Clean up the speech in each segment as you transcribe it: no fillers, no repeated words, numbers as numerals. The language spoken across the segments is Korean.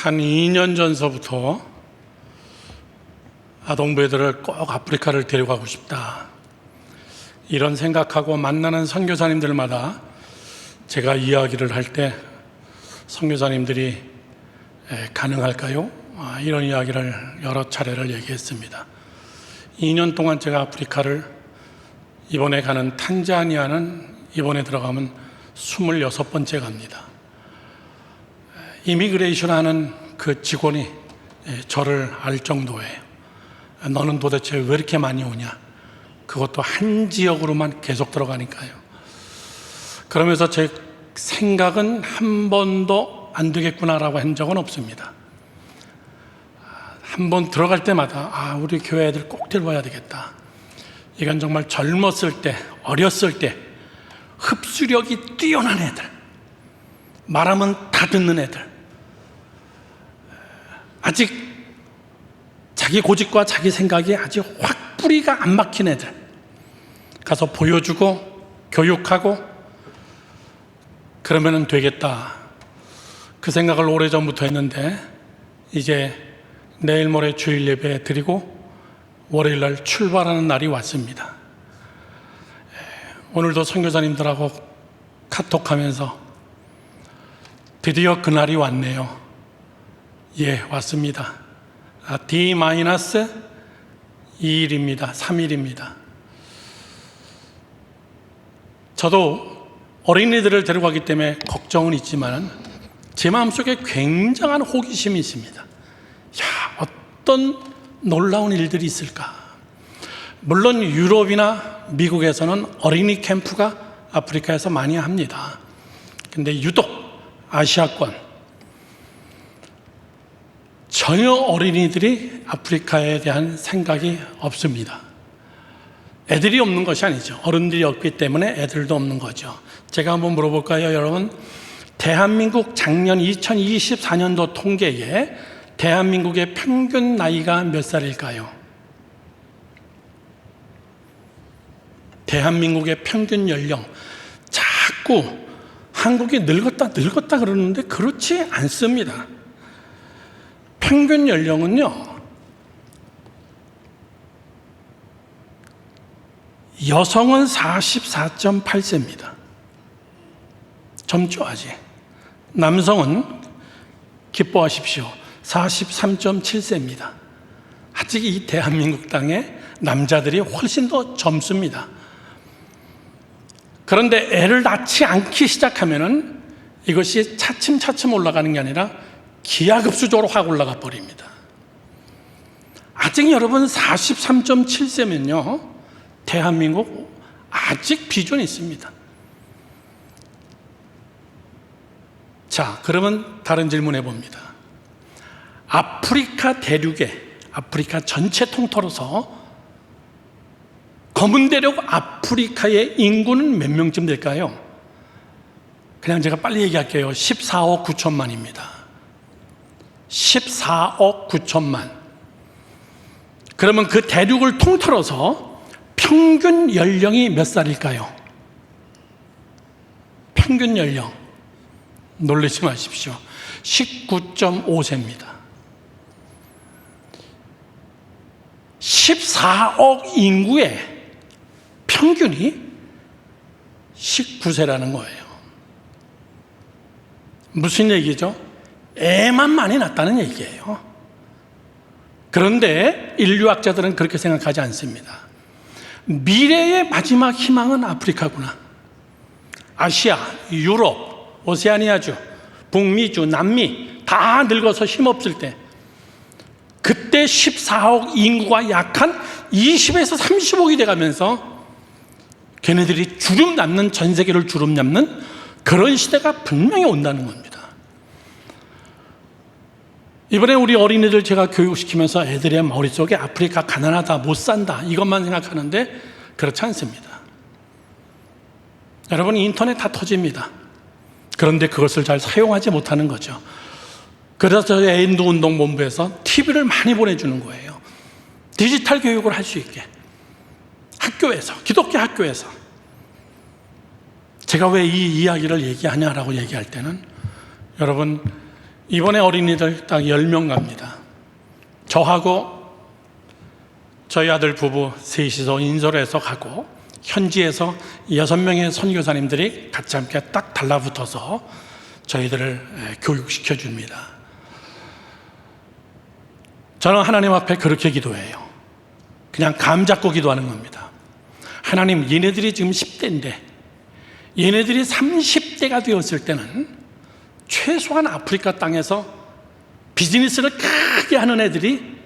한 2년 전서부터 아동부애들을 꼭 아프리카를 데려가고 싶다, 이런 생각하고 만나는 선교사님들마다 제가 이야기를 할 때 선교사님들이 가능할까요? 이런 이야기를 여러 차례를 얘기했습니다. 2년 동안 제가 아프리카를, 이번에 가는 탄자니아는 이번에 들어가면 26번째 갑니다. 이미그레이션 하는 그 직원이 저를 알 정도예요. 너는 도대체 왜 이렇게 많이 오냐? 그것도 한 지역으로만 계속 들어가니까요. 그러면서 제 생각은 한 번도 안 되겠구나라고 한 적은 없습니다. 한 번 들어갈 때마다 우리 교회 애들 꼭 데려와야 되겠다. 이건 정말 젊었을 때, 어렸을 때 흡수력이 뛰어난 애들, 말하면 다 듣는 애들, 아직 자기 고집과 자기 생각이 아직 확 뿌리가 안 막힌 애들 가서 보여주고 교육하고 그러면 되겠다, 그 생각을 오래전부터 했는데 이제 내일 모레 주일 예배 드리고 월요일날 출발하는 날이 왔습니다. 오늘도 선교사님들하고 카톡하면서 드디어 그날이 왔네요. 예, 왔습니다. D-2일입니다. 3일입니다. 저도 어린이들을 데려가기 때문에 걱정은 있지만 제 마음속에 굉장한 호기심이 있습니다. 어떤 놀라운 일들이 있을까? 물론 유럽이나 미국에서는 어린이 캠프가 아프리카에서 많이 합니다. 근데 유독 아시아권 전혀 어린이들이 아프리카에 대한 생각이 없습니다. 애들이 없는 것이 아니죠. 어른들이 없기 때문에 애들도 없는 거죠. 제가 한번 물어볼까요, 여러분? 대한민국 작년 2024년도 통계에 대한민국의 평균 나이가 몇 살일까요? 대한민국의 평균 연령, 자꾸 한국이 늙었다 그러는데 그렇지 않습니다. 평균 연령은요, 여성은 44.8세입니다. 젊죠, 아직. 남성은 기뻐하십시오, 43.7세입니다. 아직 이 대한민국 땅에 남자들이 훨씬 더 젊습니다. 그런데 애를 낳지 않기 시작하면은 이것이 차츰차츰 올라가는 게 아니라 기하급수적으로 확 올라가 버립니다. 아직 여러분 43.7세면요 대한민국 아직 비전이 있습니다. 자, 그러면 다른 질문 해봅니다. 아프리카 대륙에, 아프리카 전체 통틀어서 검은 대륙 아프리카의 인구는 몇 명쯤 될까요? 그냥 제가 빨리 얘기할게요. 14억 9천만입니다. 14억 9천만. 그러면 그 대륙을 통틀어서 평균 연령이 몇 살일까요? 평균 연령, 놀라지 마십시오. 19.5세입니다. 14억 인구의 평균이 19세라는 거예요. 무슨 얘기죠? 애만 많이 낳았다는 얘기예요. 그런데 인류학자들은 그렇게 생각하지 않습니다. 미래의 마지막 희망은 아프리카구나. 아시아, 유럽, 오세아니아주, 북미주, 남미 다 늙어서 힘없을 때, 그때 14억 인구가 약 한 20에서 30억이 돼가면서 걔네들이 주름 잡는, 전 세계를 주름 잡는 그런 시대가 분명히 온다는 겁니다. 이번에 우리 어린이들 제가 교육시키면서 애들의 머릿속에 아프리카 가난하다, 못 산다 이것만 생각하는데 그렇지 않습니다. 여러분, 인터넷 다 터집니다. 그런데 그것을 잘 사용하지 못하는 거죠. 그래서 저희 애인도운동본부에서 TV를 많이 보내주는 거예요. 디지털 교육을 할 수 있게. 학교에서, 기독교 학교에서. 제가 왜 이 이야기를 얘기하냐라고 얘기할 때는, 여러분, 이번에 어린이들 딱 10명 갑니다. 저하고 저희 아들 부부 셋이서 인솔해서 가고 현지에서 6명의 선교사님들이 같이 함께 딱 달라붙어서 저희들을 교육시켜 줍니다. 저는 하나님 앞에 그렇게 기도해요. 그냥 감 잡고 기도하는 겁니다. 하나님, 얘네들이 지금 10대인데 얘네들이 30대가 되었을 때는 최소한 아프리카 땅에서 비즈니스를 크게 하는 애들이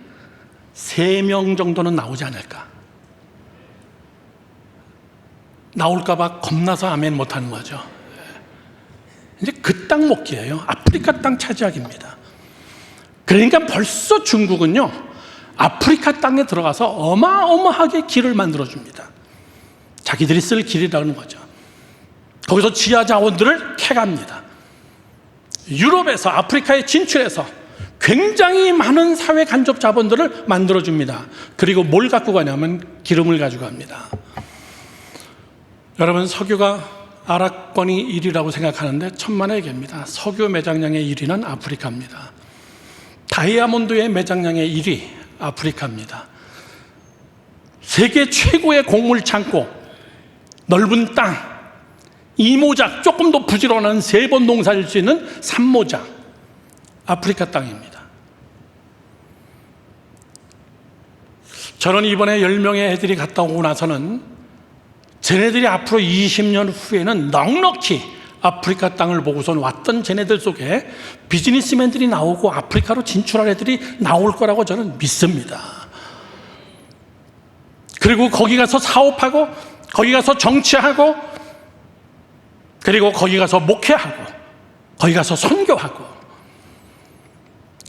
3명 정도는 나오지 않을까. 나올까봐 겁나서 아멘 못하는 거죠. 이제 그 땅 먹기예요. 아프리카 땅 차지하기입니다. 그러니까 벌써 중국은요, 아프리카 땅에 들어가서 어마어마하게 길을 만들어줍니다. 자기들이 쓸 길이라는 거죠. 거기서 지하 자원들을 캐갑니다. 유럽에서 아프리카에 진출해서 굉장히 많은 사회 간접 자본들을 만들어줍니다. 그리고 뭘 갖고 가냐면 기름을 가지고 갑니다. 여러분, 석유가 아랍권이 1위라고 생각하는데 천만의 개입니다. 석유 매장량의 1위는 아프리카입니다. 다이아몬드의 매장량의 1위 아프리카입니다. 세계 최고의 곡물 창고, 넓은 땅, 이모작, 조금 더 부지런한 3번 농사질 수 있는 산모작, 아프리카 땅입니다. 저는 이번에 10명의 애들이 갔다 오고 나서는 쟤네들이 앞으로 20년 후에는 넉넉히 아프리카 땅을 보고선 왔던 쟤네들 속에 비즈니스맨들이 나오고 아프리카로 진출할 애들이 나올 거라고 저는 믿습니다. 그리고 거기 가서 사업하고, 거기 가서 정치하고, 그리고 거기 가서 목회하고, 거기 가서 선교하고.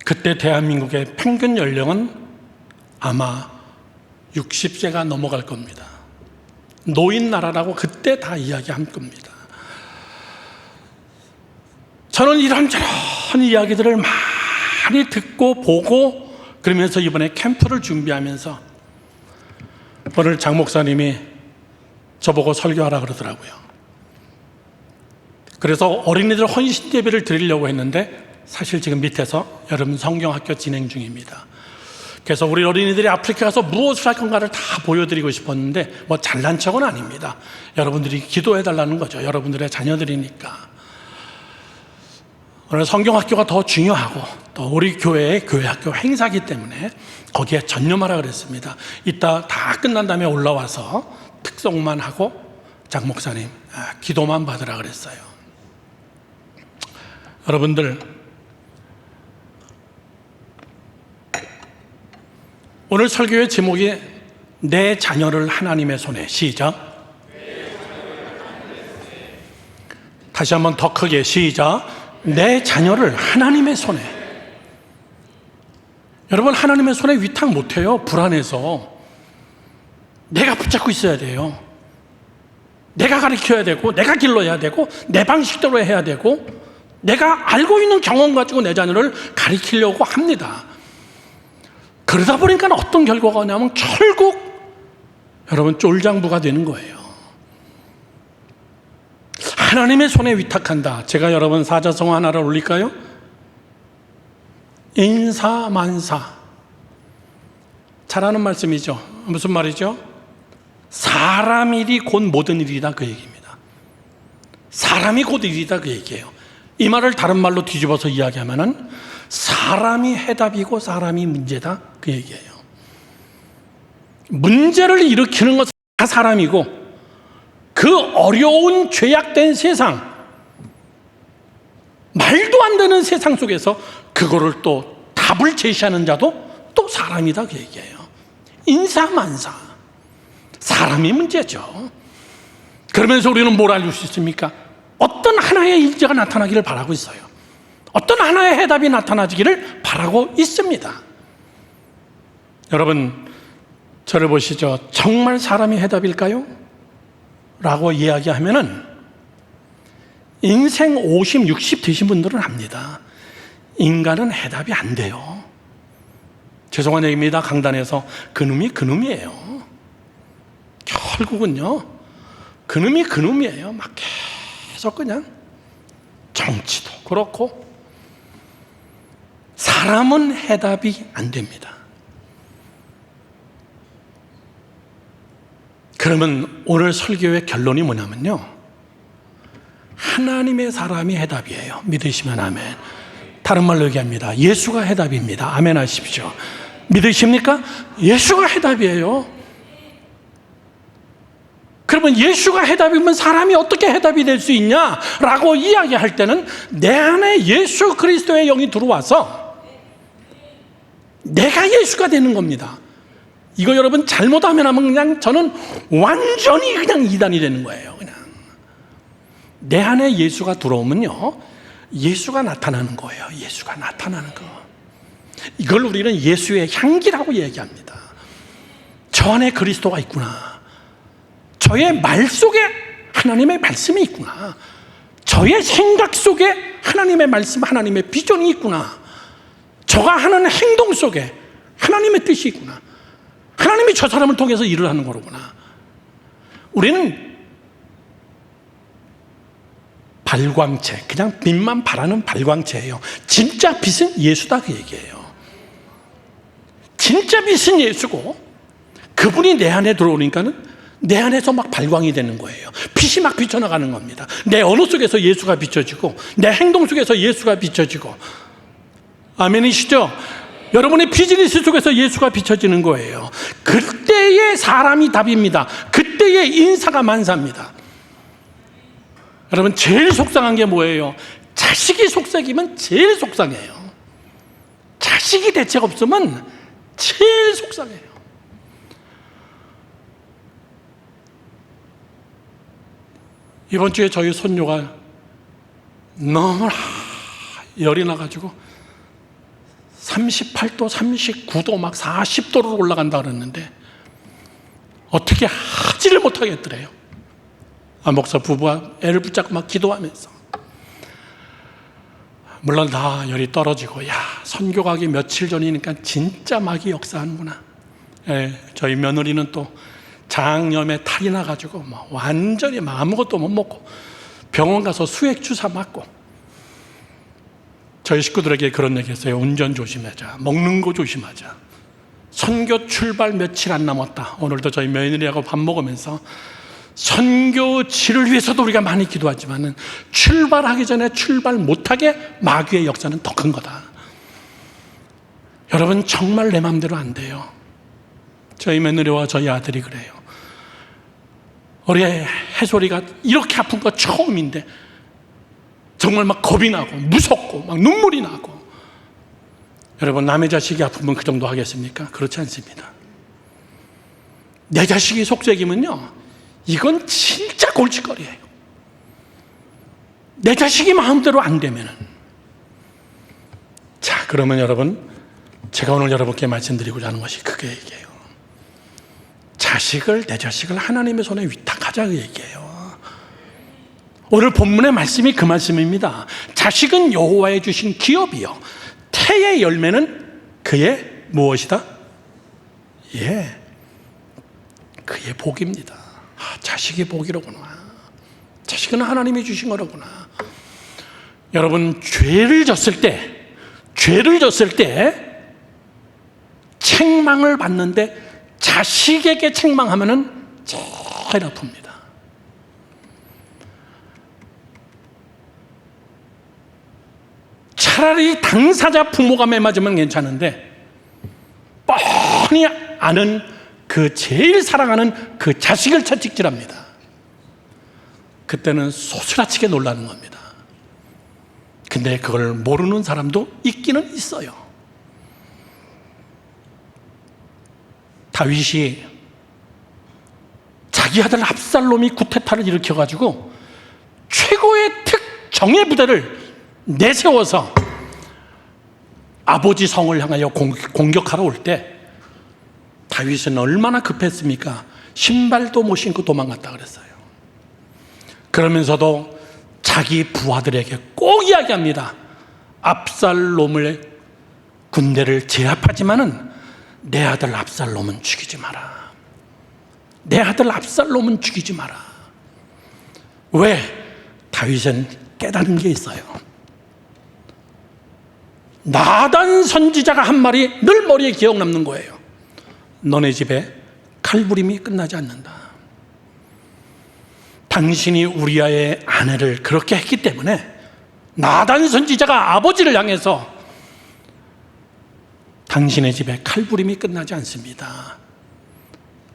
그때 대한민국의 평균 연령은 아마 60세가 넘어갈 겁니다. 노인 나라라고 그때 다 이야기한 겁니다. 저는 이런저런 이야기들을 많이 듣고 보고 그러면서 이번에 캠프를 준비하면서 오늘 장 목사님이 저보고 설교하라 그러더라고요. 그래서 어린이들 헌신 예배를 드리려고 했는데 사실 지금 밑에서 여름 성경학교 진행 중입니다. 그래서 우리 어린이들이 아프리카 가서 무엇을 할 건가를 다 보여드리고 싶었는데 뭐 잘난 척은 아닙니다. 여러분들이 기도해 달라는 거죠. 여러분들의 자녀들이니까. 오늘 성경학교가 더 중요하고 또 우리 교회의 교회학교 행사기 때문에 거기에 전념하라 그랬습니다. 이따 다 끝난 다음에 올라와서 특송만 하고 장 목사님 기도만 받으라 그랬어요. 여러분들, 오늘 설교의 제목이 내 자녀를 하나님의 손에. 시작. 다시 한번 더 크게. 시작. 내 자녀를 하나님의 손에. 여러분, 하나님의 손에 위탁 못해요. 불안해서. 내가 붙잡고 있어야 돼요. 내가 가르쳐야 되고, 내가 길러야 되고, 내 방식대로 해야 되고, 내가 알고 있는 경험 가지고 내 자녀를 가르치려고 합니다. 그러다 보니까 어떤 결과가 오냐면 결국 여러분 쫄장부가 되는 거예요. 하나님의 손에 위탁한다. 제가 여러분 사자성어 하나를 올릴까요? 인사만사. 잘 아는 말씀이죠. 무슨 말이죠? 사람 일이 곧 모든 일이다, 그 얘기입니다. 사람이 곧 일이다, 그 얘기예요. 이 말을 다른 말로 뒤집어서 이야기하면은 사람이 해답이고 사람이 문제다, 그 얘기예요. 문제를 일으키는 것은 다 사람이고 그 어려운 죄악된 세상, 말도 안 되는 세상 속에서 그거를 또 답을 제시하는 자도 또 사람이다, 그 얘기예요. 인사만사. 사람이 문제죠. 그러면서 우리는 뭘 알릴 수 있습니까? 어떤 하나의 일자가 나타나기를 바라고 있어요. 어떤 하나의 해답이 나타나기를 바라고 있습니다. 여러분, 저를 보시죠. 정말 사람이 해답일까요? 라고 이야기하면은 인생 50, 60 되신 분들은 압니다. 인간은 해답이 안 돼요. 죄송한 얘기입니다. 강단에서 그놈이 그놈이에요. 결국은요, 그놈이 그놈이에요. 막 계속 그냥 정치도 그렇고 사람은 해답이 안 됩니다. 그러면 오늘 설교의 결론이 뭐냐면요, 하나님의 사람이 해답이에요. 믿으시면 아멘. 다른 말로 얘기합니다. 예수가 해답입니다. 아멘 하십시오. 믿으십니까? 예수가 해답이에요. 그러면 예수가 해답이면 사람이 어떻게 해답이 될 수 있냐라고 이야기할 때는 내 안에 예수 그리스도의 영이 들어와서 내가 예수가 되는 겁니다. 이거 여러분 잘못하면 그냥 저는 완전히 그냥 이단이 되는 거예요. 그냥 내 안에 예수가 들어오면요, 예수가 나타나는 거예요. 예수가 나타나는 거. 이걸 우리는 예수의 향기라고 얘기합니다. 저 안에 그리스도가 있구나. 저의 말 속에 하나님의 말씀이 있구나. 저의 생각 속에 하나님의 말씀, 하나님의 비전이 있구나. 저가 하는 행동 속에 하나님의 뜻이 있구나. 하나님이 저 사람을 통해서 일을 하는 거로구나. 우리는 발광체, 그냥 빛만 발하는 발광체예요. 진짜 빛은 예수다, 그 얘기예요. 진짜 빛은 예수고, 그분이 내 안에 들어오니까는 내 안에서 막 발광이 되는 거예요. 빛이 막 비쳐나가는 겁니다. 내 언어 속에서 예수가 비춰지고, 내 행동 속에서 예수가 비춰지고. 아멘이시죠? 여러분의 비즈니스 속에서 예수가 비춰지는 거예요. 그때의 사람이 답입니다. 그때의 인사가 만사입니다. 여러분, 제일 속상한 게 뭐예요? 자식이 속삭이면 제일 속상해요. 자식이 대책 없으면 제일 속상해요. 이번 주에 저희 손녀가 너무 열이 나가지고 38도, 39도, 막 40도로 올라간다 그랬는데 어떻게 하지를 못하겠더래요. 목사 부부가 애를 붙잡고 막 기도하면서, 물론 다 열이 떨어지고, 야, 선교 가기 며칠 전이니까 진짜 막이 역사하는구나. 저희 며느리는 또 장염에 탈이 나가지고 막 완전히 막 아무것도 못 먹고 병원 가서 수액 주사 맞고. 저희 식구들에게 그런 얘기 했어요. 운전 조심하자, 먹는 거 조심하자. 선교 출발 며칠 안 남았다. 오늘도 저희 며느리하고 밥 먹으면서 선교지를 위해서도 우리가 많이 기도하지만 출발하기 전에 출발 못하게 마귀의 역사는 더 큰 거다. 여러분, 정말 내 마음대로 안 돼요. 저희 며느리와 저희 아들이 그래요. 우리 해솔이가 이렇게 아픈 거 처음인데 정말 막 겁이 나고 무섭고 막 눈물이 나고. 여러분, 남의 자식이 아프면 그 정도 하겠습니까? 그렇지 않습니다. 내 자식이 속삭이면요, 이건 진짜 골칫거리예요. 내 자식이 마음대로 안 되면은. 자, 그러면 여러분, 제가 오늘 여러분께 말씀드리고자 하는 것이 그게 얘기예요. 내 자식을 하나님의 손에 위탁하자, 그 얘기예요. 오늘 본문의 말씀이 그 말씀입니다. 자식은 여호와의 주신 기업이요, 태의 열매는 그의 무엇이다? 그의 복입니다. 자식이 복이로구나. 자식은 하나님이 주신 거로구나. 여러분, 죄를 졌을 때 책망을 받는데 자식에게 책망하면은 제일 아픕니다. 차라리 당사자 부모가 매 맞으면 괜찮은데 뻔히 아는 그 제일 사랑하는 그 자식을 채찍질합니다. 그때는 소스라치게 놀라는 겁니다. 근데 그걸 모르는 사람도 있기는 있어요. 다윗이 자기 아들 압살롬이 구테타를 일으켜가지고 최고의 정예 부대를 내세워서 아버지 성을 향하여 공격하러 올 때 다윗은 얼마나 급했습니까? 신발도 못 신고 도망갔다 그랬어요. 그러면서도 자기 부하들에게 꼭 이야기합니다. 압살롬의 군대를 제압하지만은 내 아들 압살롬은 죽이지 마라. 내 아들 압살롬은 죽이지 마라. 왜? 다윗은 깨달은 게 있어요. 나단 선지자가 한 말이 늘 머리에 기억 남는 거예요. 너네 집에 칼부림이 끝나지 않는다. 당신이 우리아의 아내를 그렇게 했기 때문에 나단 선지자가 아버지를 향해서 당신의 집에 칼부림이 끝나지 않습니다.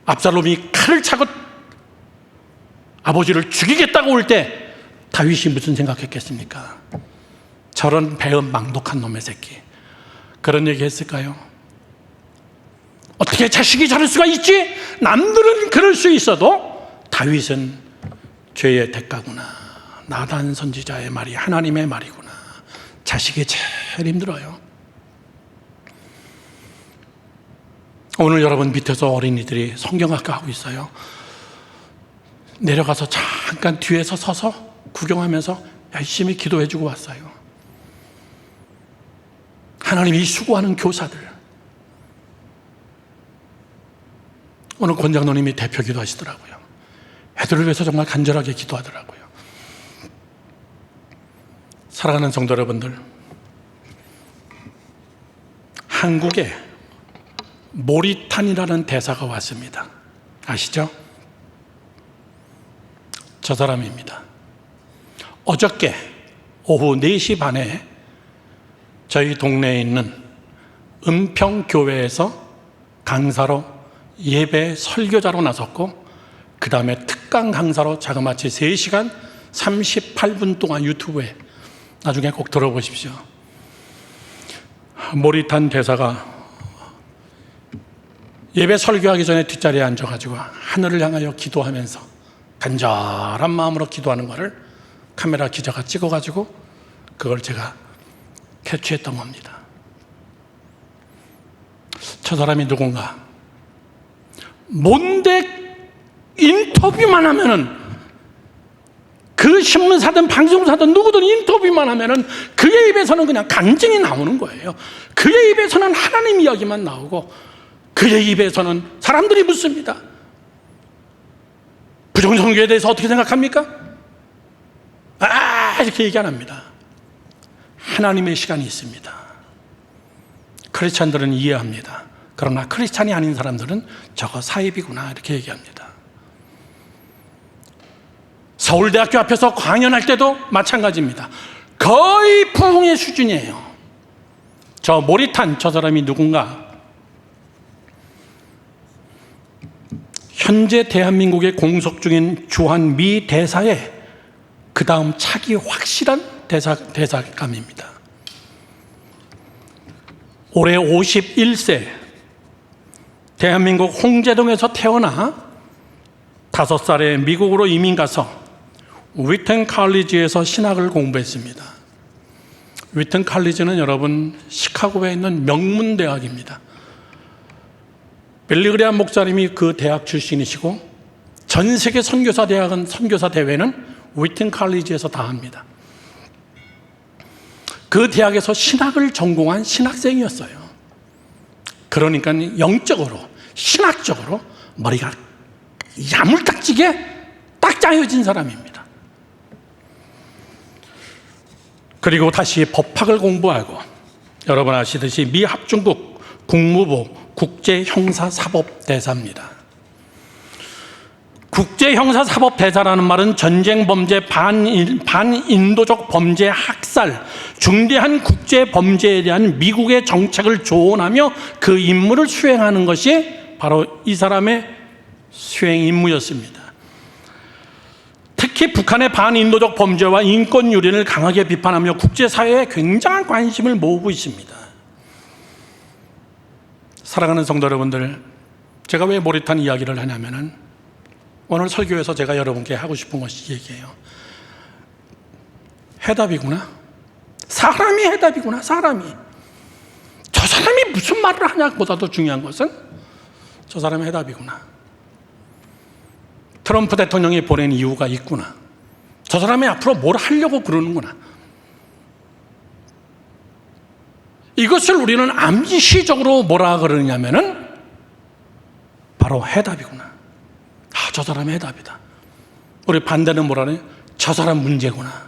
압살롬이 칼을 차고 아버지를 죽이겠다고 올 때 다윗이 무슨 생각했겠습니까? 저런 배은망독한 놈의 새끼, 그런 얘기 했을까요? 어떻게 자식이 저럴 수가 있지? 남들은 그럴 수 있어도 다윗은 죄의 대가구나. 나단 선지자의 말이 하나님의 말이구나. 자식이 제일 힘들어요. 오늘 여러분 밑에서 어린이들이 성경학교 하고 있어요. 내려가서 잠깐 뒤에서 서서 구경하면서 열심히 기도해주고 왔어요. 하나님이 수고하는 교사들. 오늘 권장로님이 대표 기도하시더라고요. 애들을 위해서 정말 간절하게 기도하더라고요. 사랑하는 성도 여러분들, 한국에 모리탄이라는 대사가 왔습니다. 아시죠? 저 사람입니다. 어저께 오후 4시 반에 저희 동네에 있는 은평교회에서 강사로 예배 설교자로 나섰고, 그 다음에 특강 강사로 자그마치 3시간 38분 동안 유튜브에, 나중에 꼭 들어보십시오. 모리탄 대사가 예배 설교하기 전에 뒷자리에 앉아가지고 하늘을 향하여 기도하면서 간절한 마음으로 기도하는 것을 카메라 기자가 찍어가지고 그걸 제가 캐치했던 겁니다. 저 사람이 누군가? 뭔데 인터뷰만 하면은, 그 신문사든 방송사든 누구든 인터뷰만 하면은 그의 입에서는 그냥 간증이 나오는 거예요. 그의 입에서는 하나님 이야기만 나오고, 그의 입에서는 사람들이 묻습니다. 부정선교에 대해서 어떻게 생각합니까? 이렇게 얘기 안 합니다. 하나님의 시간이 있습니다. 크리스찬들은 이해합니다. 그러나 크리스찬이 아닌 사람들은 저거 사입이구나 이렇게 얘기합니다. 서울대학교 앞에서 강연할 때도 마찬가지입니다. 거의 부흥의 수준이에요. 저 모리탄, 저 사람이 누군가? 현재 대한민국에 공석 중인 주한 미 대사의 그 다음 차기 확실한 대사감입니다. 올해 51세, 대한민국 홍제동에서 태어나 5살에 미국으로 이민 가서 위튼 칼리지에서 신학을 공부했습니다. 위튼 칼리지는 여러분 시카고에 있는 명문 대학입니다. 빌리그레암 목사님이 그 대학 출신이시고, 전 세계 선교사 대학은, 선교사 대회는 위튼 칼리지에서 다 합니다. 그 대학에서 신학을 전공한 신학생이었어요. 그러니까 영적으로, 신학적으로 머리가 야물딱지게 딱 짜여진 사람입니다. 그리고 다시 법학을 공부하고, 여러분 아시듯이 미 합중국 국무부 국제형사사법대사입니다. 국제형사사법대사라는 말은 전쟁 범죄, 반인도적 범죄, 학살, 중대한 국제 범죄에 대한 미국의 정책을 조언하며 그 임무를 수행하는 것이 바로 이 사람의 수행 임무였습니다. 특히 북한의 반인도적 범죄와 인권 유린을 강하게 비판하며 국제사회에 굉장한 관심을 모으고 있습니다. 사랑하는 성도 여러분들, 제가 왜 모리탄 이야기를 하냐면은, 오늘 설교에서 제가 여러분께 하고 싶은 것이 얘기해요. 해답이구나. 사람이 해답이구나. 사람이. 저 사람이 무슨 말을 하냐보다도 중요한 것은 저 사람의 해답이구나. 트럼프 대통령이 보낸 이유가 있구나. 저 사람이 앞으로 뭘 하려고 그러는구나. 이것을 우리는 암시적으로 뭐라 그러냐면은 바로 해답이구나. 저 사람의 해답이다. 우리 반대는 뭐라 그래요? 저 사람 문제구나.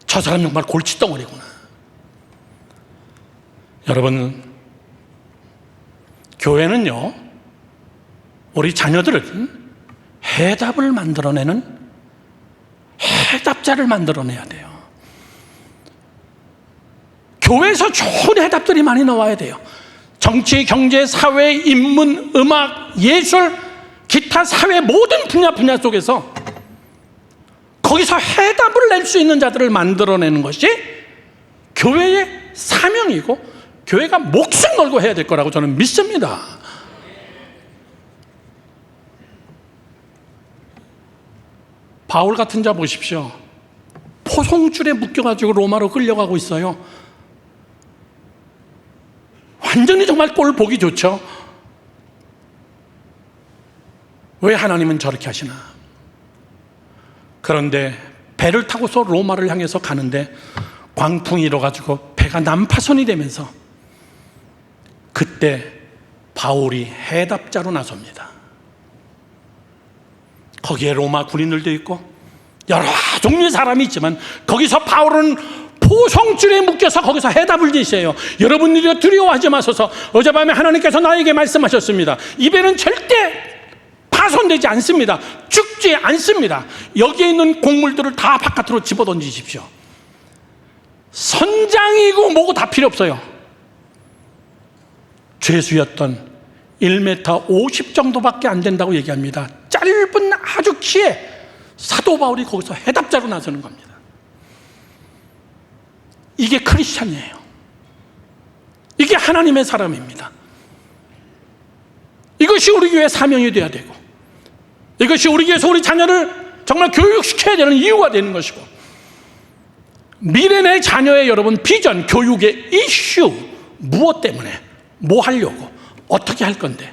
저 사람 정말 골칫덩어리구나. 여러분, 교회는요, 우리 자녀들은 해답을 만들어내는 해답자를 만들어내야 돼요. 교회에서 좋은 해답들이 많이 나와야 돼요. 정치, 경제, 사회, 인문, 음악, 예술, 기타 사회 모든 분야 속에서 거기서 해답을 낼 수 있는 자들을 만들어내는 것이 교회의 사명이고 교회가 목숨 걸고 해야 될 거라고 저는 믿습니다. 바울 같은 자 보십시오. 포송줄에 묶여가지고 로마로 끌려가고 있어요. 완전히 정말 꼴 보기 좋죠. 왜 하나님은 저렇게 하시나? 그런데 배를 타고서 로마를 향해서 가는데 광풍이 일어가지고 배가 난파선이 되면서 그때 바울이 해답자로 나섭니다. 거기에 로마 군인들도 있고 여러 종류의 사람이 있지만 거기서 바울은 포성줄에 묶여서 거기서 해답을 제시해요. 여러분들이 두려워하지 마소서. 어젯밤에 하나님께서 나에게 말씀하셨습니다. 이 배는 절대 파손되지 않습니다. 죽지 않습니다. 여기에 있는 곡물들을 다 바깥으로 집어던지십시오. 선장이고 뭐고 다 필요 없어요. 죄수였던 1m 50 정도밖에 안 된다고 얘기합니다. 짧은 아주 키에 사도 바울이 거기서 해답자로 나서는 겁니다. 이게 크리스찬이에요. 이게 하나님의 사람입니다. 이것이 우리 교회의 사명이 되어야 되고 이것이 우리 교회에서 우리 자녀를 정말 교육시켜야 되는 이유가 되는 것이고 미래 내 자녀의 여러분 비전, 교육의 이슈 무엇 때문에 뭐 하려고 어떻게 할 건데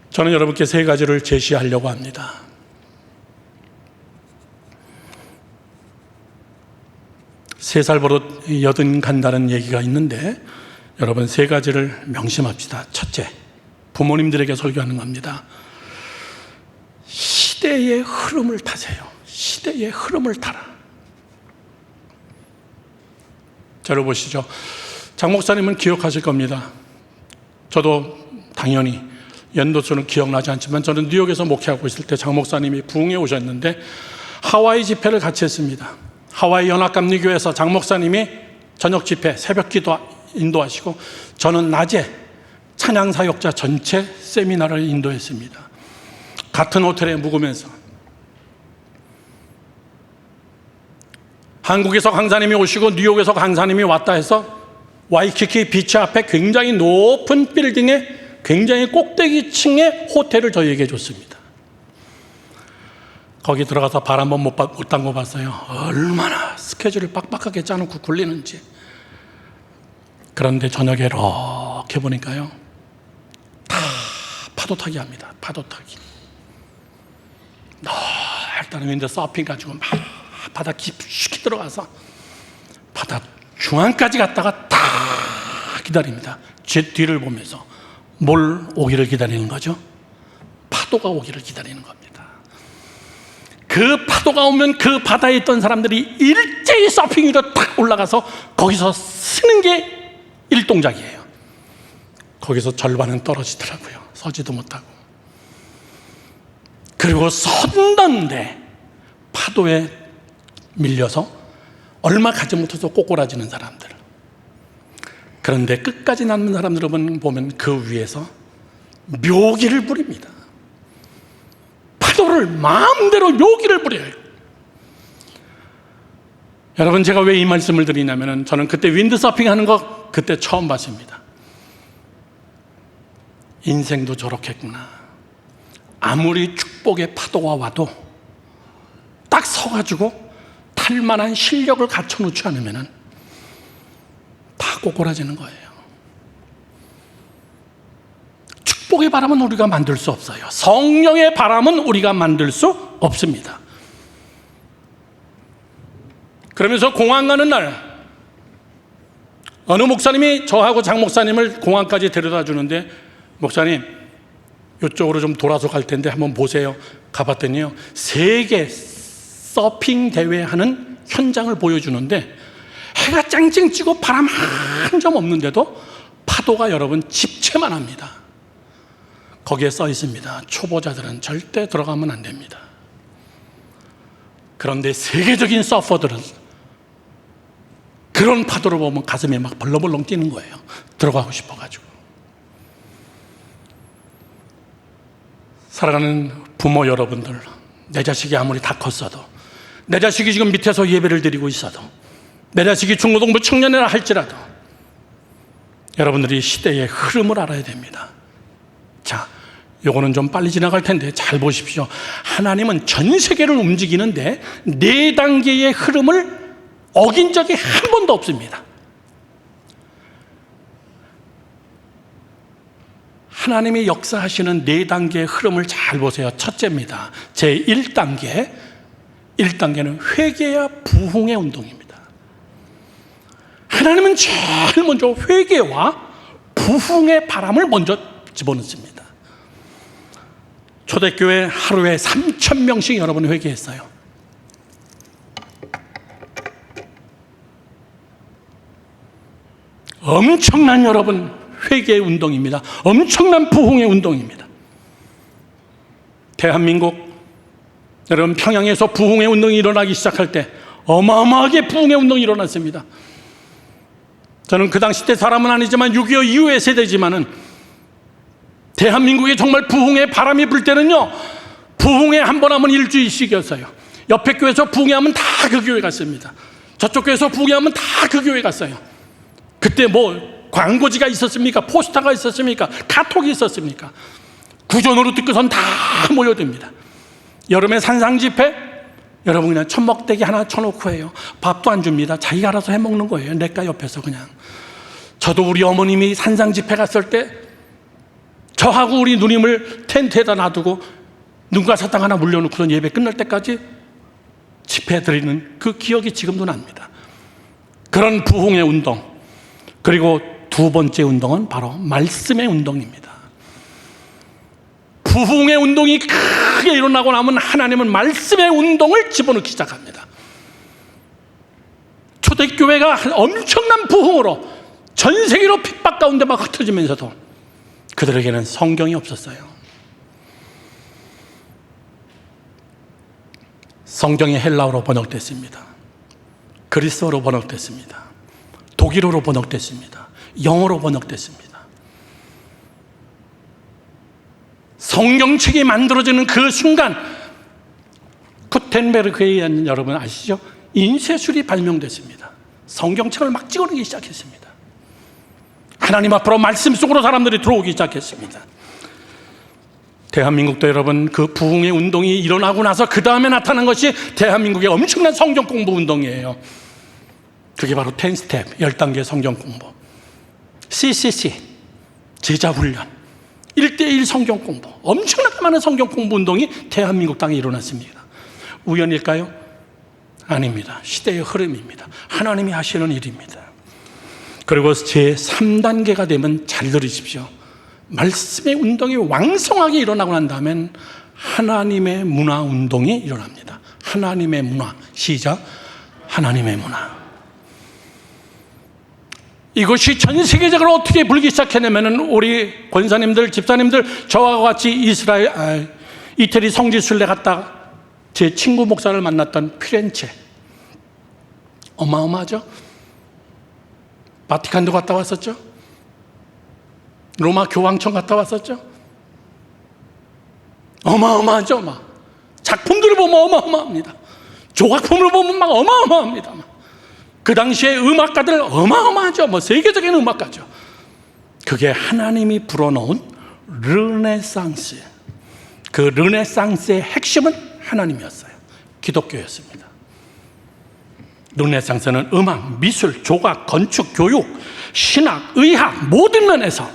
저는 여러분께 세 가지를 제시하려고 합니다. 세 살 버릇 여든 간다는 얘기가 있는데 여러분 세 가지를 명심합시다. 첫째, 부모님들에게 설교하는 겁니다. 시대의 흐름을 타세요. 시대의 흐름을 타라. 저를 보시죠. 장 목사님은 기억하실 겁니다. 저도 당연히 연도수는 기억나지 않지만 저는 뉴욕에서 목회하고 있을 때 장 목사님이 부흥에 오셨는데 하와이 집회를 같이 했습니다. 하와이 연합감리교회에서 장 목사님이 저녁 집회, 새벽 기도 인도하시고 저는 낮에 찬양 사역자 전체 세미나를 인도했습니다. 같은 호텔에 묵으면서 한국에서 강사님이 오시고 뉴욕에서 강사님이 왔다 해서 와이키키 비치 앞에 굉장히 높은 빌딩에 굉장히 꼭대기층의 호텔을 저희에게 줬습니다. 거기 들어가서 발 한번 못 담궈 봤어요. 얼마나 스케줄을 빡빡하게 짜놓고 굴리는지. 그런데 저녁에 이렇게 보니까요 다 파도타기 합니다. 파도타기. 넓다는 윈드 서핑 가지고 막 바다 깊숙이 들어가서 바다 중앙까지 갔다가 다 기다립니다. 제 뒤를 보면서 뭘 오기를 기다리는 거죠? 파도가 오기를 기다리는 겁니다. 그 파도가 오면 그 바다에 있던 사람들이 일제히 서핑 위로 탁 올라가서 거기서 쓰는 게 일동작이에요. 거기서 절반은 떨어지더라고요. 서지도 못하고. 그리고 섰는데 파도에 밀려서 얼마 가지 못해서 꼬꾸라지는 사람들. 그런데 끝까지 남는 사람들을 보면 그 위에서 묘기를 부립니다. 파도를 마음대로 묘기를 부려요. 여러분 제가 왜 이 말씀을 드리냐면 저는 그때 윈드서핑 하는 거 그때 처음 봤습니다. 인생도 저렇겠구나. 아무리 축복의 파도가 와도 딱 서가지고 탈만한 실력을 갖춰놓지 않으면 다 꼬꾸라지는 거예요. 축복의 바람은 우리가 만들 수 없어요. 성령의 바람은 우리가 만들 수 없습니다. 그러면서 공항 가는 날 어느 목사님이 저하고 장 목사님을 공항까지 데려다 주는데 목사님 이쪽으로 좀 돌아서 갈 텐데 한번 보세요. 가봤더니요 세계 서핑 대회 하는 현장을 보여주는데 해가 쨍쨍 찌고 바람 한 점 없는데도 파도가 여러분 집채만 합니다. 거기에 써 있습니다. 초보자들은 절대 들어가면 안 됩니다. 그런데 세계적인 서퍼들은 그런 파도를 보면 가슴이 막 벌렁벌렁 뛰는 거예요. 들어가고 싶어가지고. 사랑하는 부모 여러분들, 내 자식이 아무리 다 컸어도, 내 자식이 지금 밑에서 예배를 드리고 있어도, 내 자식이 중고등부 청년이라 할지라도 여러분들이 시대의 흐름을 알아야 됩니다. 자, 요거는 좀 빨리 지나갈 텐데 잘 보십시오. 하나님은 전 세계를 움직이는데 4단계의 흐름을 어긴 적이 한 번도 없습니다. 하나님이 역사하시는 4단계의 흐름을 잘 보세요. 첫째입니다. 제1단계는 회개와 부흥의 운동입니다. 하나님은 제일 먼저 회개와 부흥의 바람을 먼저 집어넣습니다. 초대교회 하루에 3,000명씩 여러분 회개했어요. 엄청난 여러분 회개의 운동입니다. 엄청난 부흥의 운동입니다. 대한민국 여러분 평양에서 부흥의 운동이 일어나기 시작할 때 어마어마하게 부흥의 운동이 일어났습니다. 저는 그 당시 때 사람은 아니지만 6.25 이후의 세대지만은 대한민국에 정말 부흥의 바람이 불 때는요, 부흥회 한 번 하면 일주일씩이었어요. 옆에 교회에서 부흥회 하면 다 그 교회 갔습니다. 저쪽 교회에서 부흥회 하면 다 그 교회 갔어요. 그때 뭐 광고지가 있었습니까? 포스터가 있었습니까? 카톡이 있었습니까? 구전으로 듣고선 다 모여듭니다. 여름에 산상 집회, 여러분 그냥 천먹대기 하나 쳐놓고 해요. 밥도 안 줍니다. 자기가 알아서 해먹는 거예요. 내가 옆에서 그냥. 저도 우리 어머님이 산상 집회 갔을 때 저하고 우리 누님을 텐트에다 놔두고 눈과 사탕 하나 물려놓고선 예배 끝날 때까지 집회 드리는 그 기억이 지금도 납니다. 그런 부흥의 운동. 그리고 두 번째 운동은 바로 말씀의 운동입니다. 부흥의 운동이 크게 일어나고 나면 하나님은 말씀의 운동을 집어넣기 시작합니다. 초대교회가 엄청난 부흥으로 전 세계로 핍박 가운데 막 흩어지면서도 그들에게는 성경이 없었어요. 성경이 헬라어로 번역됐습니다. 그리스어로 번역됐습니다. 독일어로 번역됐습니다. 영어로 번역됐습니다. 성경책이 만들어지는 그 순간 구텐베르크에 의한 여러분 아시죠? 인쇄술이 발명됐습니다. 성경책을 막 찍어내기 시작했습니다. 하나님 앞으로 말씀 속으로 사람들이 들어오기 시작했습니다. 대한민국도 여러분 그 부흥의 운동이 일어나고 나서 그 다음에 나타난 것이 대한민국의 엄청난 성경 공부 운동이에요. 그게 바로 10스텝, 10단계 성경 공부, CCC, 제자훈련, 1:1 성경 공부, 엄청나게 많은 성경 공부 운동이 대한민국 땅에 일어났습니다. 우연일까요? 아닙니다. 시대의 흐름입니다. 하나님이 하시는 일입니다. 그리고 제3단계가 되면 잘 들으십시오. 말씀의 운동이 왕성하게 일어나고 난 다음엔 하나님의 문화 운동이 일어납니다. 하나님의 문화. 시작. 하나님의 문화. 이것이 전 세계적으로 어떻게 불기 시작했냐면은 우리 권사님들, 집사님들, 저와 같이 이태리 성지순례 갔다가 제 친구 목사를 만났던 피렌체. 어마어마하죠? 바티칸도 갔다 왔었죠? 로마 교황청 갔다 왔었죠? 어마어마하죠? 막. 작품들을 보면 어마어마합니다. 조각품을 보면 막 어마어마합니다. 막. 그 당시에 음악가들 어마어마하죠. 뭐 세계적인 음악가죠. 그게 하나님이 불어넣은 르네상스. 그 르네상스의 핵심은 하나님이었어요. 기독교였습니다. 르네상스는 음악, 미술, 조각, 건축, 교육, 신학, 의학 모든 면에서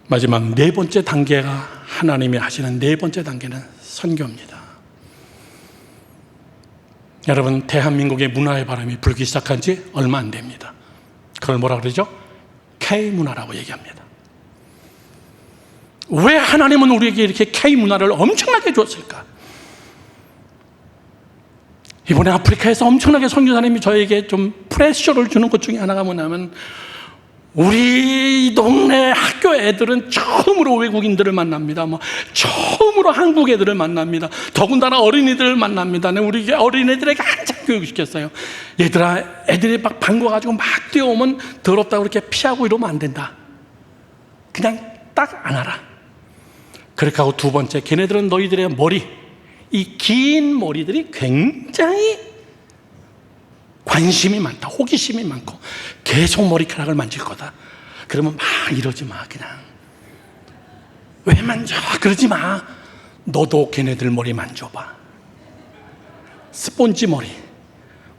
마지막 네 번째 단계가 하나님이 하시는 네 번째 단계는 선교입니다. 여러분 대한민국의 문화의 바람이 불기 시작한 지 얼마 안 됩니다. 그걸 뭐라 그러죠? K문화라고 얘기합니다. 왜 하나님은 우리에게 이렇게 K문화를 엄청나게 줬을까? 이번에 아프리카에서 엄청나게 선교사님이 저에게 좀 프레셔를 주는 것 중에 하나가 뭐냐면, 우리 동네 학교 애들은 처음으로 외국인들을 만납니다. 처음으로 한국 애들을 만납니다. 더군다나 어린이들을 만납니다. 우리 어린애들에게 한참 교육시켰어요. 얘들아, 애들이 막 반가워가지고 막 뛰어오면 더럽다고 그렇게 피하고 이러면 안 된다. 그냥 딱 안아라. 그렇게 하고 두 번째, 걔네들은 너희들의 머리, 이 긴 머리들이 굉장히 관심이 많다, 호기심이 많고 계속 머리카락을 만질 거다. 그러면 막 이러지 마. 그냥 왜 만져? 그러지 마. 너도 걔네들 머리 만져봐. 스폰지 머리,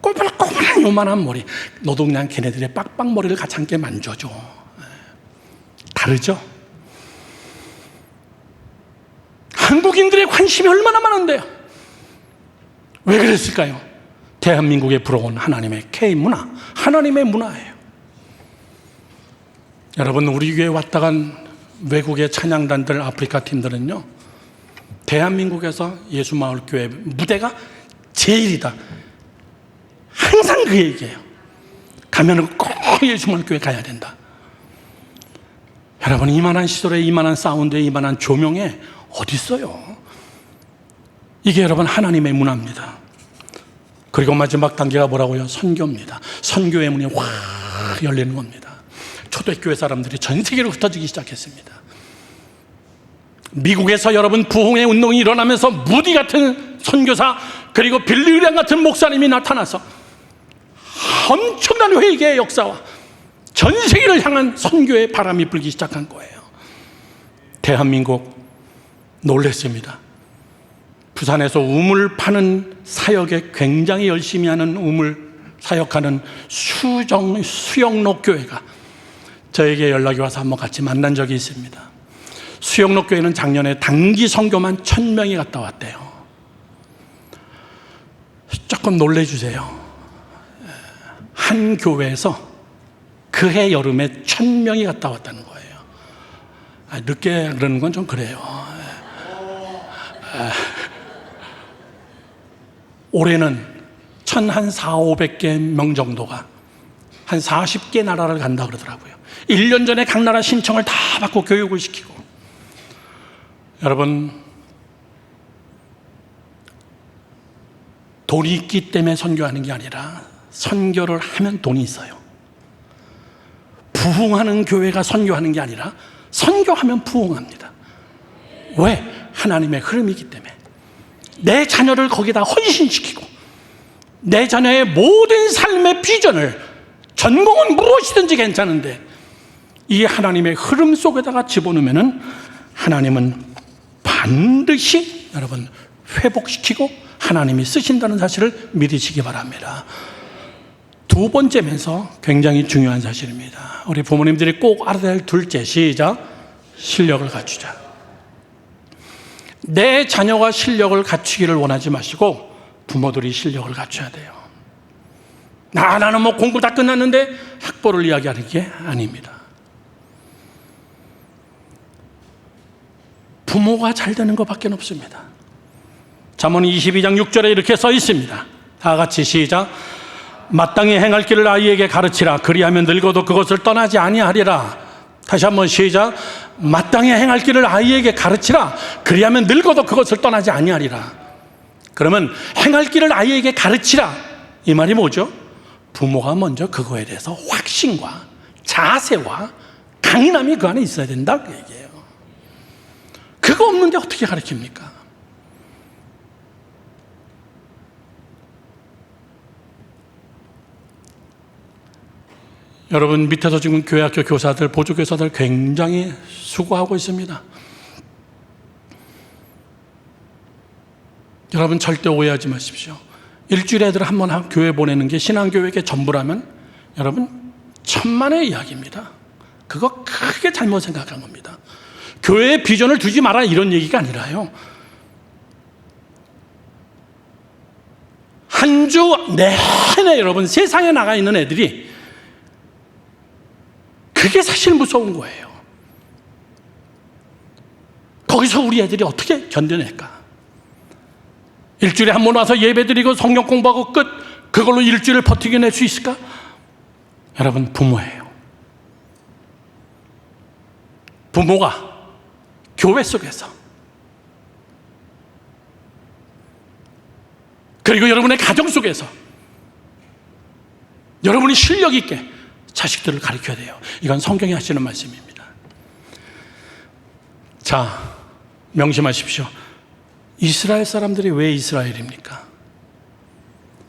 꼬불꼬불한 요만한 머리, 너도 그냥 걔네들의 빡빡 머리를 같이 함께 만져줘. 다르죠? 한국인들의 관심이 얼마나 많은데요. 왜 그랬을까요? 대한민국에 불어온 하나님의 K문화, 하나님의 문화예요. 여러분, 우리 교회에 왔다 간 외국의 찬양단들, 아프리카 팀들은요, 대한민국에서 예수마을교회 무대가 제일이다. 항상 그 얘기예요. 가면은 꼭 예수마을교회 가야 된다. 여러분, 이만한 시설에, 이만한 사운드에, 이만한 조명에 어디 있어요? 이게 여러분 하나님의 문화입니다. 그리고 마지막 단계가 뭐라고요? 선교입니다. 선교의 문이 확 열리는 겁니다. 초대교회 사람들이 전 세계로 흩어지기 시작했습니다. 미국에서 여러분 부흥의 운동이 일어나면서 무디 같은 선교사, 그리고 빌리그램 같은 목사님이 나타나서 엄청난 회개의 역사와 전 세계를 향한 선교의 바람이 불기 시작한 거예요. 대한민국 놀랬습니다. 부산에서 우물 파는 사역에 굉장히 열심히 하는 우물 사역하는 수영로 교회가 저에게 연락이 와서 한번 같이 만난 적이 있습니다. 수영로 교회는 작년에 단기 선교만 1000명이 갔다 왔대요. 조금 놀래주세요. 한 교회에서 그해 여름에 1000명이 갔다 왔다는 거예요. 늦게 그러는 건 좀 그래요. 올해는 1,400-500개 명 정도가 한 40개 나라를 간다 그러더라고요. 1년 전에 각 나라 신청을 다 받고 교육을 시키고. 여러분, 돈이 있기 때문에 선교하는 게 아니라 선교를 하면 돈이 있어요. 부흥하는 교회가 선교하는 게 아니라 선교하면 부흥합니다. 왜? 하나님의 흐름이기 때문에. 내 자녀를 거기다 헌신시키고 내 자녀의 모든 삶의 비전을, 전공은 무엇이든지 괜찮은데 이 하나님의 흐름 속에다가 집어넣으면 하나님은 반드시 여러분 회복시키고 하나님이 쓰신다는 사실을 믿으시기 바랍니다. 두 번째면서 굉장히 중요한 사실입니다. 우리 부모님들이 꼭 알아야 할 둘째, 시작. 실력을 갖추자. 내 자녀가 실력을 갖추기를 원하지 마시고 부모들이 실력을 갖춰야 돼요. 나는 뭐 공부 다 끝났는데 학벌을 이야기하는 게 아닙니다. 부모가 잘 되는 것밖에 없습니다. 잠언 22장 6절에 이렇게 써 있습니다. 다 같이 시작. 마땅히 행할 길을 아이에게 가르치라. 그리하면 늙어도 그것을 떠나지 아니하리라. 다시 한번 시작. 마땅히 행할 길을 아이에게 가르치라. 그리하면 늙어도 그것을 떠나지 아니하리라. 그러면 행할 길을 아이에게 가르치라, 이 말이 뭐죠? 부모가 먼저 그거에 대해서 확신과 자세와 강인함이 그 안에 있어야 된다, 그 얘기예요. 그거 없는데 어떻게 가르칩니까? 여러분, 밑에서 지금 교회학교 교사들, 보조교사들 굉장히 수고하고 있습니다. 여러분, 절대 오해하지 마십시오. 일주일에 애들 한 번 교회 보내는 게 신앙교육의 전부라면 여러분, 천만의 이야기입니다. 그거 크게 잘못 생각한 겁니다. 교회에 비전을 두지 마라 이런 얘기가 아니라요, 한 주 내내 여러분 세상에 나가 있는 애들이 그게 사실 무서운 거예요. 거기서 우리 애들이 어떻게 견뎌낼까? 일주일에 한 번 와서 예배드리고 성경 공부하고 끝. 그걸로 일주일을 버티겨낼 수 있을까? 여러분, 부모예요. 부모가 교회 속에서, 그리고 여러분의 가정 속에서 여러분이 실력 있게 자식들을 가르쳐야 돼요. 이건 성경이 하시는 말씀입니다. 자, 명심하십시오. 이스라엘 사람들이 왜 이스라엘입니까?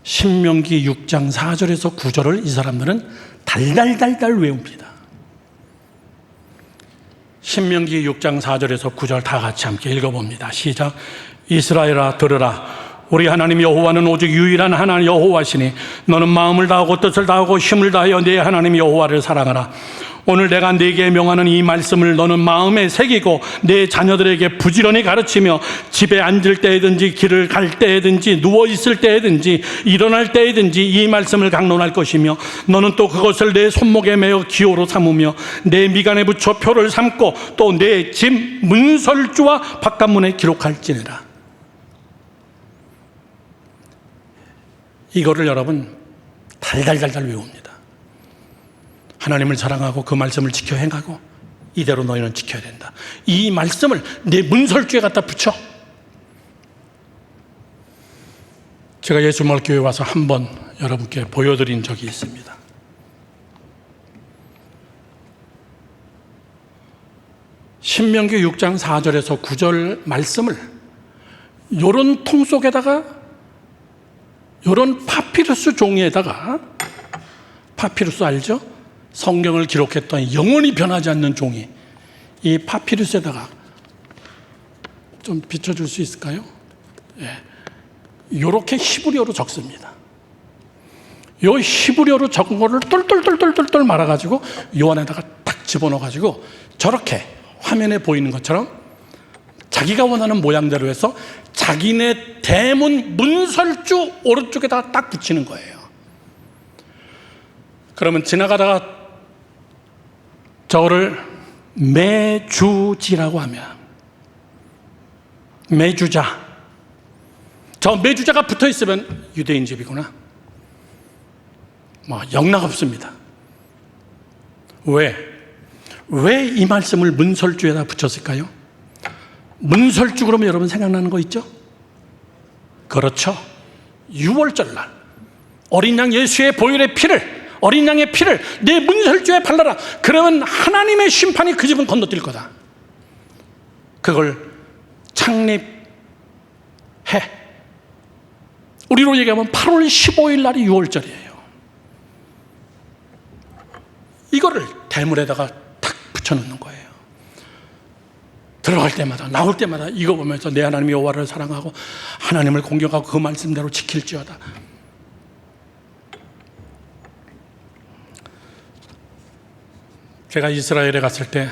신명기 6장 4절에서 9절을 이 사람들은 달달달달 외웁니다. 신명기 6장 4절에서 9절 다 같이 함께 읽어봅니다. 시작. 이스라엘아 들으라. 우리 하나님 여호와는 오직 유일한 하나님 여호와시니 너는 마음을 다하고 뜻을 다하고 힘을 다하여 네 하나님 여호와를 사랑하라. 오늘 내가 네게 명하는 이 말씀을 너는 마음에 새기고 내 자녀들에게 부지런히 가르치며 집에 앉을 때든지 길을 갈 때든지 누워 있을 때든지 일어날 때든지 이 말씀을 강론할 것이며 너는 또 그것을 내 손목에 매어 기호로 삼으며 내 미간에 붙여 표를 삼고 또 내 집 문설주와 바깥문에 기록할지니라. 이거를 여러분 달달달달 외웁니다. 하나님을 사랑하고 그 말씀을 지켜 행하고 이대로 너희는 지켜야 된다. 이 말씀을 내 문설주에 갖다 붙여. 제가 예수말교회 와서 한번 여러분께 보여드린 적이 있습니다. 신명기 6장 4절에서 9절 말씀을 요런 통 속에다가, 요런 파피루스 종이에다가, 파피루스 알죠? 성경을 기록했던 영원히 변하지 않는 종이, 이 파피루스에다가 좀 비춰줄 수 있을까요? 예. 요렇게 히브리어로 적습니다. 요 히브리어로 적은 거를 똘똘똘똘똘 말아가지고 요 안에다가 딱 집어넣어가지고 저렇게 화면에 보이는 것처럼 자기가 원하는 모양대로 해서 자기네 대문 문설주 오른쪽에다가 딱 붙이는 거예요. 그러면 지나가다가 저를 매주지라고 하면, 매주자, 저 매주자가 붙어 있으면 유대인 집이구나, 뭐 영락 없습니다. 왜 이 말씀을 문설주에다 붙였을까요? 문설주 그러면 여러분 생각나는 거 있죠? 그렇죠. 유월절날 어린 양 예수의 보혈의 피를, 어린 양의 피를 내 문설주에 발라라. 그러면 하나님의 심판이 그 집은 건너뛸 거다. 그걸 창립해, 우리로 얘기하면 8월 15일 날이 유월절이에요. 이거를 대문에다가 탁 붙여놓는 거예요. 들어갈 때마다 나올 때마다 이거 보면서 내 하나님 여호와를 사랑하고 하나님을 공경하고 그 말씀대로 지킬지어다. 제가 이스라엘에 갔을 때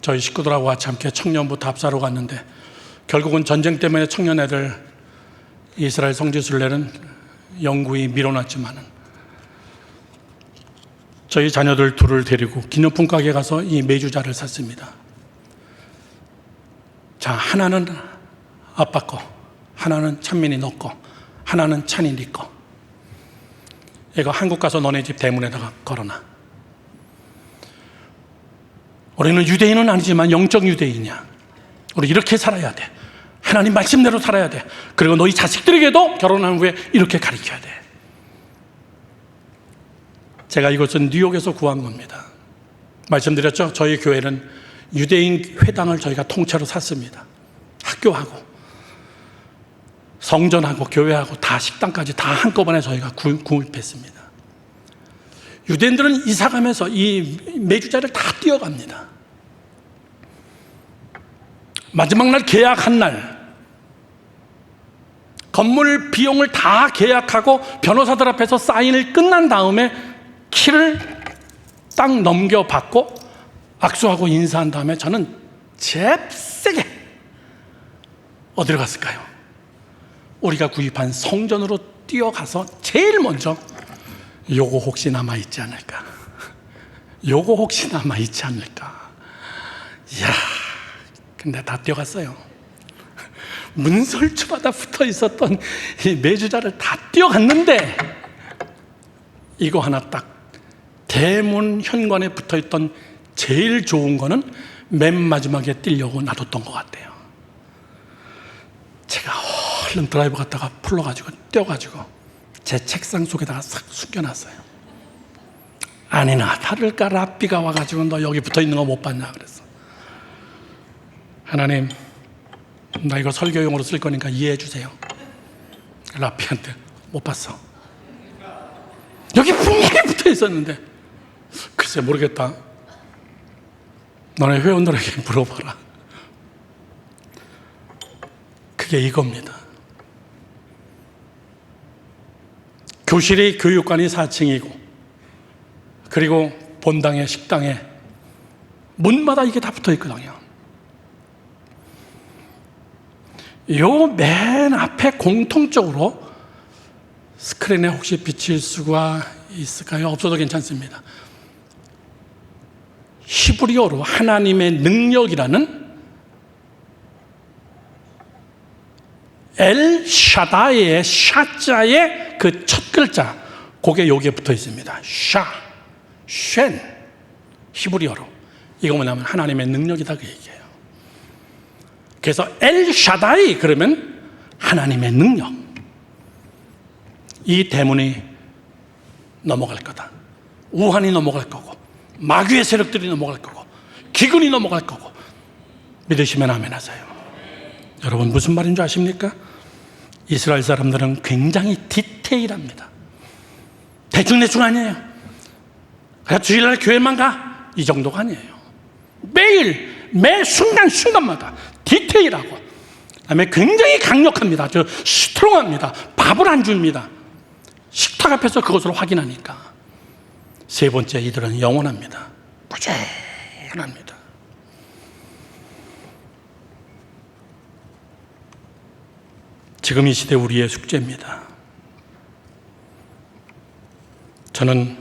저희 식구들하고 같이 함께 청년부 답사로 갔는데, 결국은 전쟁 때문에 청년애들 이스라엘 성지순례는 영구히 미뤄놨지만은 저희 자녀들 둘을 데리고 기념품 가게 가서 이 메주자를 샀습니다. 자, 하나는 아빠 거, 하나는 찬민이 너 거, 하나는 찬이 네 거. 이거 한국 가서 너네 집 대문에다가 걸어놔. 우리는 유대인은 아니지만 영적 유대인이야. 우리 이렇게 살아야 돼. 하나님 말씀대로 살아야 돼. 그리고 너희 자식들에게도 결혼한 후에 이렇게 가르쳐야 돼. 제가 이것은 뉴욕에서 구한 겁니다. 말씀드렸죠? 저희 교회는 유대인 회당을 저희가 통째로 샀습니다. 학교하고 성전하고 교회하고 다 식당까지 다 한꺼번에 저희가 구입했습니다. 유대인들은 이사가면서 이 매주자를 다 띄어갑니다. 마지막 날 계약한 날 건물 비용을 다 계약하고 변호사들 앞에서 사인을 끝난 다음에 키를 딱 넘겨받고 악수하고 인사한 다음에 저는 잽세게 어디로 갔을까요? 우리가 구입한 성전으로 뛰어가서 제일 먼저 요거 혹시 남아있지 않을까? 요거 혹시 남아있지 않을까? 이야, 근데 다 뛰어갔어요. 문설주마다 붙어 있었던 이 매주자를 다 뛰어갔는데 이거 하나 딱 대문 현관에 붙어 있던 제일 좋은 거는 맨 마지막에 뛰려고 놔뒀던 것 같아요. 제가 얼른 드라이브 갔다가 풀러가지고 뛰어가지고 제 책상 속에다가 싹 숨겨놨어요. 아니나 다를까 랍비가 와가지고 너 여기 붙어있는 거 못 봤냐 그랬어. 하나님, 나 이거 설교용으로 쓸 거니까 이해해 주세요. 랍비한테 못 봤어. 여기 분명히 붙어 있었는데 글쎄 모르겠다. 너네 회원들에게 물어봐라. 그게 이겁니다. 교실이 교육관이 4층이고 그리고 본당에 식당에 문마다 이게 다 붙어 있거든요. 요 맨 앞에 공통적으로 스크린에 혹시 비칠 수가 있을까요? 없어도 괜찮습니다. 히브리어로 하나님의 능력이라는 엘 샤다이의 샤자의 그 첫 글자, 그게 여기에 붙어 있습니다. 샤, 쉔, 히브리어로. 이거 뭐냐면 하나님의 능력이다 그 얘기예요. 그래서 엘 샤다이 그러면 하나님의 능력. 이 대문이 넘어갈 거다. 우한이 넘어갈 거고 마귀의 세력들이 넘어갈 거고 기근이 넘어갈 거고 믿으시면 아멘 하세요. 여러분 무슨 말인 줄 아십니까? 이스라엘 사람들은 굉장히 디테일합니다. 대충대충 아니에요. 그냥 주일날 교회만 가? 이 정도가 아니에요. 매일 매 순간순간마다 디테일하고 그다음에 굉장히 강력합니다. 아주 스트롱합니다. 밥을 안 줍니다. 식탁 앞에서 그것을 확인하니까. 세 번째, 이들은 영원합니다. 꾸준합니다. 지금 이 시대 우리의 숙제입니다. 저는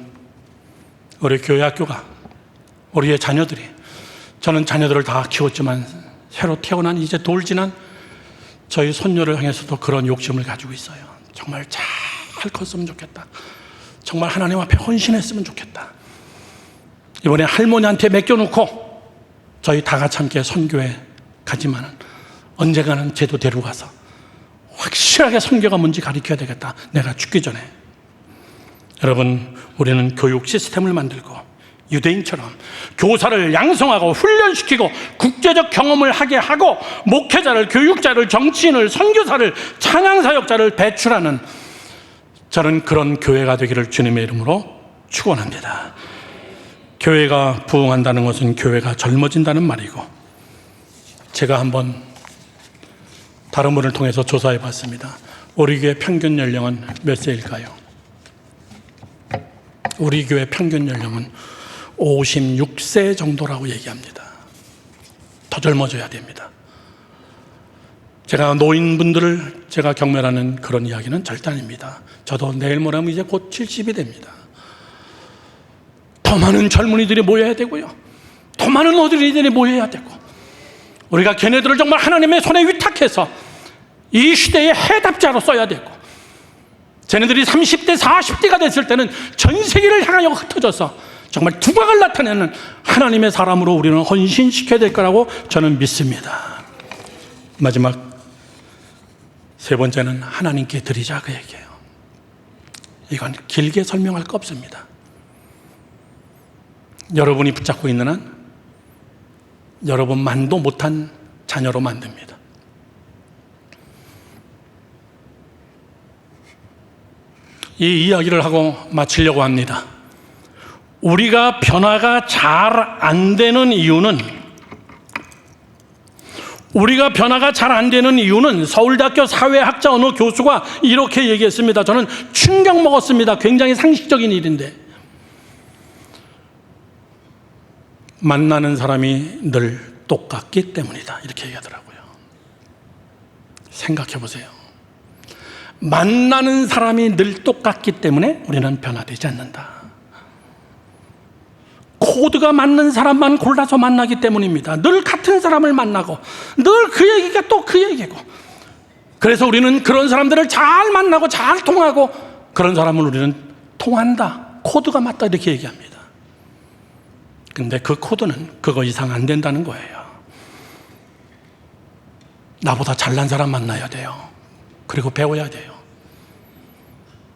우리 교회 학교가 우리의 자녀들이 저는 자녀들을 다 키웠지만 새로 태어난 이제 돌진한 저희 손녀를 향해서도 그런 욕심을 가지고 있어요. 정말 잘 컸으면 좋겠다. 정말 하나님 앞에 헌신했으면 좋겠다. 이번에 할머니한테 맡겨놓고 저희 다 같이 함께 선교에 가지만 언젠가는 쟤도 데려가서 확실하게 선교가 뭔지 가르쳐야 되겠다. 내가 죽기 전에. 여러분, 우리는 교육 시스템을 만들고 유대인처럼 교사를 양성하고 훈련시키고 국제적 경험을 하게 하고 목회자를, 교육자를, 정치인을, 선교사를, 찬양사역자를 배출하는 저는 그런 교회가 되기를 주님의 이름으로 축원합니다. 교회가 부흥한다는 것은 교회가 젊어진다는 말이고, 제가 한번 다른 분을 통해서 조사해 봤습니다. 우리 교회 평균 연령은 몇 세일까요? 우리 교회 평균 연령은 56세 정도라고 얘기합니다. 더 젊어져야 됩니다. 제가 노인분들을 제가 경멸하는 그런 이야기는 절대 아닙니다. 저도 내일 모레면 이제 곧 70이 됩니다. 더 많은 젊은이들이 모여야 되고요. 더 많은 어린이들이 모여야 되고, 우리가 걔네들을 정말 하나님의 손에 위탁해서 이 시대의 해답자로 써야 되고, 쟤네들이 30대, 40대가 됐을 때는 전 세계를 향하여 흩어져서 정말 두각을 나타내는 하나님의 사람으로 우리는 헌신시켜야 될 거라고 저는 믿습니다. 마지막 세 번째는 하나님께 드리자 그 얘기예요. 이건 길게 설명할 거 없습니다. 여러분이 붙잡고 있는 한 여러분만도 못한 자녀로 만듭니다. 이 이야기를 하고 마치려고 합니다. 우리가 변화가 잘 안 되는 이유는 서울대학교 사회학자 어느 교수가 이렇게 얘기했습니다. 저는 충격 먹었습니다. 굉장히 상식적인 일인데, 만나는 사람이 늘 똑같기 때문이다, 이렇게 얘기하더라고요. 생각해 보세요. 만나는 사람이 늘 똑같기 때문에 우리는 변화되지 않는다. 코드가 맞는 사람만 골라서 만나기 때문입니다. 늘 같은 사람을 만나고 늘 그 얘기가 또 그 얘기고, 그래서 우리는 그런 사람들을 잘 만나고 잘 통하고, 그런 사람은 우리는 통한다, 코드가 맞다, 이렇게 얘기합니다. 근데 그 코드는 그거 이상 안 된다는 거예요. 나보다 잘난 사람 만나야 돼요. 그리고 배워야 돼요.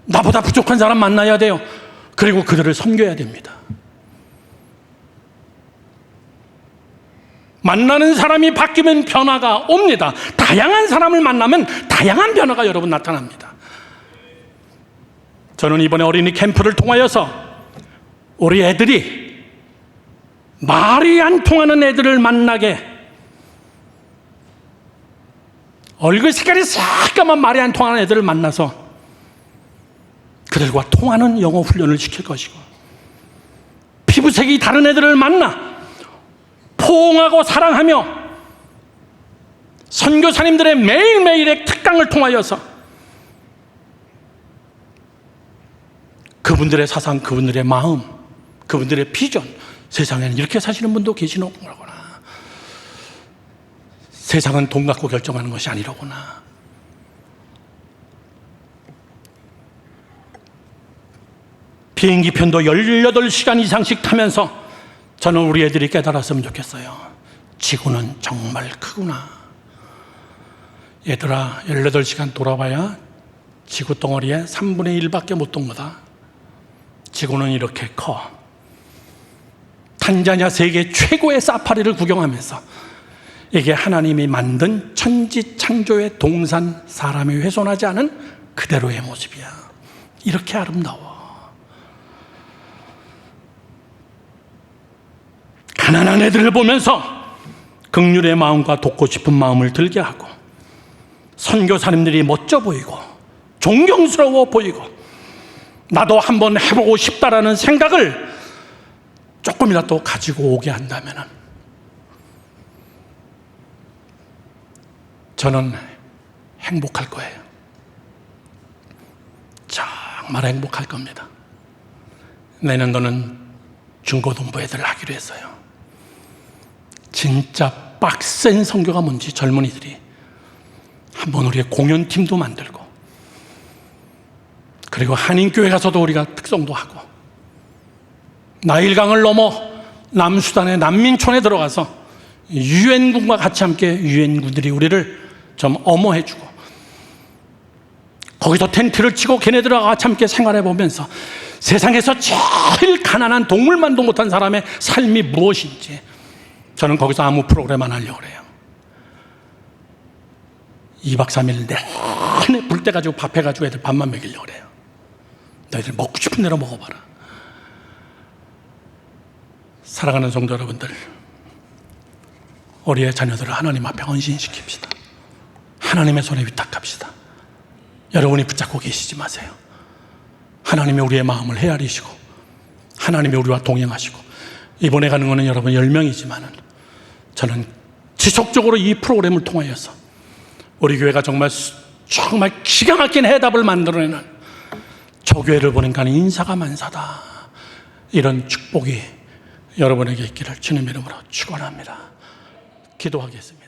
나보다 부족한 사람 만나야 돼요. 그리고 그들을 섬겨야 됩니다. 만나는 사람이 바뀌면 변화가 옵니다. 다양한 사람을 만나면 다양한 변화가 여러분 나타납니다. 저는 이번에 어린이 캠프를 통하여서 우리 애들이 말이 안 통하는 애들을 만나게, 얼굴 색깔이 새까만 말이 안 통하는 애들을 만나서 그들과 통하는 영어 훈련을 시킬 것이고, 피부색이 다른 애들을 만나 포옹하고 사랑하며 선교사님들의 매일매일의 특강을 통하여서 그분들의 사상, 그분들의 마음, 그분들의 비전, 세상에는 이렇게 사시는 분도 계시는구나, 세상은 돈 갖고 결정하는 것이 아니로구나. 비행기 편도 18시간 이상씩 타면서 저는 우리 애들이 깨달았으면 좋겠어요. 지구는 정말 크구나. 얘들아, 18시간 돌아봐야 지구 덩어리의 3분의 1밖에 못 돈 거다. 지구는 이렇게 커. 탄자니아 세계 최고의 사파리를 구경하면서 이게 하나님이 만든 천지 창조의 동산, 사람이 훼손하지 않은 그대로의 모습이야. 이렇게 아름다워. 가난한 애들을 보면서 긍휼의 마음과 돕고 싶은 마음을 들게 하고, 선교사님들이 멋져 보이고 존경스러워 보이고 나도 한번 해보고 싶다라는 생각을 조금이라도 가지고 오게 한다면 저는 행복할 거예요. 정말 행복할 겁니다. 내년도는 중고등부 애들 하기로 했어요. 진짜 빡센 선교가 뭔지 젊은이들이 한번 우리의 공연팀도 만들고, 그리고 한인교회 가서도 우리가 특성도 하고, 나일강을 넘어 남수단의 난민촌에 들어가서 유엔군과 같이 함께 유엔군들이 우리를 좀 엄호해주고, 거기서 텐트를 치고 걔네들하고 같이 함께 생활해보면서 세상에서 제일 가난한 동물만도 못한 사람의 삶이 무엇인지, 저는 거기서 아무 프로그램 안 하려고 그래요. 2박 3일 내내 불 때 가지고 밥 해가지고 애들 밥만 먹이려고 그래요. 너희들 먹고 싶은 대로 먹어봐라. 사랑하는 성도 여러분들, 우리의 자녀들을 하나님 앞에 헌신시킵시다. 하나님의 손에 위탁합시다. 여러분이 붙잡고 계시지 마세요. 하나님이 우리의 마음을 헤아리시고 하나님이 우리와 동행하시고, 이번에 가는 거는 여러분 10명이지만은 저는 지속적으로 이 프로그램을 통하여서 우리 교회가 정말 기가 막힌 해답을 만들어내는 저 교회를 보니까 인사가 만사다, 이런 축복이 여러분에게 있기를 주님 이름으로 축원합니다. 기도하겠습니다.